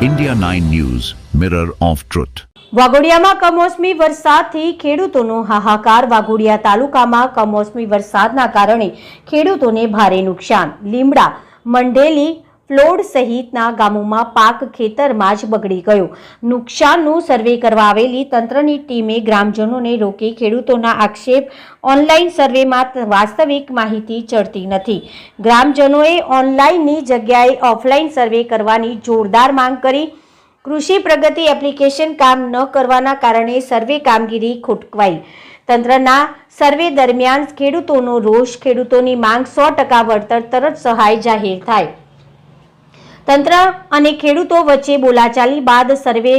India 9 News, Mirror of Truth. વાઘોડિયામાં કમોસમી વરસાદથી ખેડૂતોનો હાહાકાર। વાઘોડિયા તાલુકામાં કમોસમી વરસાદના કારણે ખેડૂતોને ભારે નુકસાન। લીમડા, મંઢેલી, ફ્લોડ સહિતના ગામોમાં પાક ખેતરમાં જ બગડી ગયો। નુકસાનનું સર્વે કરવા આવેલી તંત્રની ટીમે ગ્રામજનોને રોકી ખેડૂતોના આક્ષેપ। ઓનલાઈન સર્વેમાં વાસ્તવિક માહિતી ચડતી નથી। ગ્રામજનોએ ઓનલાઈનની જગ્યાએ ઓફલાઈન સર્વે કરવાની જોરદાર માંગ કરી। કૃષિ પ્રગતિ એપ્લિકેશન કામ ન કરવાના કારણે સર્વે કામગીરી ખોટવાઈ। તંત્રના સર્વે દરમિયાન ખેડૂતોનો રોષ। ખેડૂતોની માંગ 100% વળતર તરત સહાય જાહેર થાય। તંત્ર અને ખેડૂતો વચ્ચે બોલાચાલી બાદ સર્વે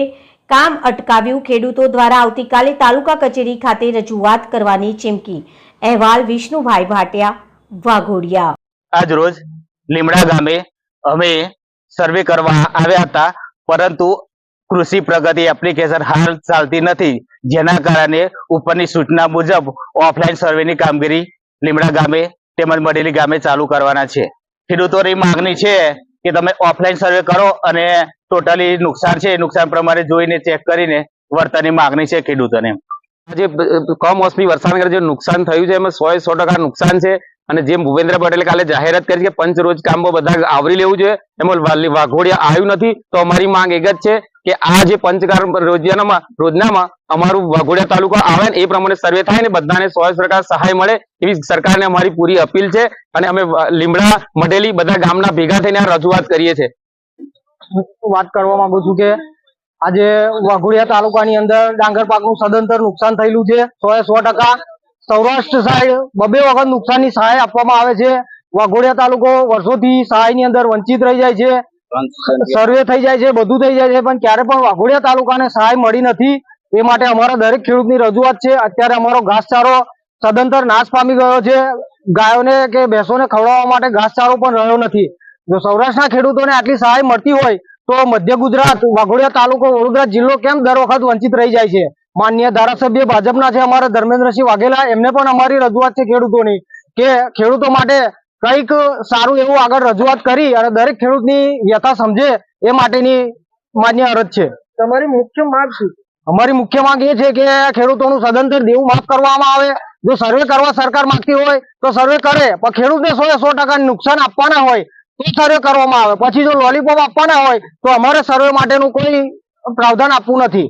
કામ અટકાવ્યું। ખેડૂતો દ્વારા આવતીકાલે તાલુકા કચેરી ખાતે રજૂઆત કરવાની ચીમકી। અહેવાલ વિષ્ણુભાઈ ભાટિયા, વાઘોડિયા। આજ રોજ લીમડા ગામે અમે સર્વે કરવા આવ્યા હતા, પરંતુ કૃષિ પ્રગતિ એપ્લિકેશન હાલ ચાલતી નથી, જેના કારણે ઉપરની સૂચના મુજબ ઓફલાઈન સર્વેની કામગીરી લીમડા ગામે તેમજ મઢેલી ગામે ચાલુ કરવાના છે। ખેડૂતોની માંગણી છે કે તમે ઓફલાઈન સર્વે કરો અને ટોટલી નુકસાન છે નુકસાન પ્રમાણે જોઈને ચેક કરીને વળતરની માંગણી છે ખેડૂતોને। જે કમોસમી વરસાદના જે નુકસાન થયું છે એમાં 100% નુકસાન છે। અને જેમ ભૂપેન્દ્ર પટેલે કાલે જાહેરાત કરી કે પંચ રોજ કામો બધા આવરી લેવું જોઈએ, એમાં વાઘોડિયા આવ્યું નથી। તો અમારી માંગ એક જ છે કે આ જે પંચકાર રોજનામાં અમારું વાઘોડિયા તાલુકા આવે ને એ પ્રમાણે સર્વે થાય ને બધાને 100% સહાય મળે એવી સરકારને અમારી પૂરી અપીલ છે। અને અમે લીમડા, મઢેલી બધા ગામના ભેગા થઈને રજૂઆત કરીએ છીએ। વાત કરવા માંગુ છું કે આજે વાઘોડિયા તાલુકાની અંદર ડાંગર પાકનું સદંતર નુકસાન થયેલું છે। 100% સૌરાષ્ટ્ર સાઈડ 2 વખત નુકસાનની સહાય આપવામાં આવે છે। વાઘોડિયા તાલુકો વર્ષોથી સહાયની અંદર વંચિત રહી જાય છે। સર્વે થઈ જાય છે, બધું થઈ જાય છે, પણ ક્યારે પણ વાઘોડિયા તાલુકાને સહાય મળી નથી। એ માટે અમારા દરેક ખેડૂતની રજૂઆત છે। અત્યારે અમારો ઘાસચારો સદંતર નાશ પામી ગયો છે। ગાયોને કે ભેંસોને ખવડાવવા માટે ઘાસચારો પણ રહ્યો નથી। જો સૌરાષ્ટ્રના ખેડૂતોને આટલી સહાય મળતી હોય તો મધ્ય ગુજરાત, વાઘોડિયા તાલુકો, વડોદરા જિલ્લો કેમ દર વખત વંચિત રહી જાય છે? માનનીય ધારાસભ્ય ભાજપના છે અમારા ધર્મેન્દ્રસિંહ વાઘેલા, એમને પણ અમારી રજૂઆત છે ખેડૂતોની કે ખેડૂતો માટે કંઈક સારું એવું આગળ રજૂઆત કરી અને દરેક ખેડૂતની વ્યથા સમજે એ માટેની માન્ય અરજ છે। તમારી મુખ્ય માંગ શું? અમારી મુખ્ય માંગ એ છે કે ખેડૂતોનું સદંતર દેવું માફ કરવામાં આવે। જો સર્વે કરવા સરકાર માંગતી હોય તો સર્વે કરે, પણ ખેડૂતને 100% નુકસાન આપવાના હોય તો સર્વે કરવામાં આવે। પછી જો લોલીપોપ આપવાના હોય તો અમારે સર્વે માટેનું કોઈ પ્રાવધાન આપવું નથી।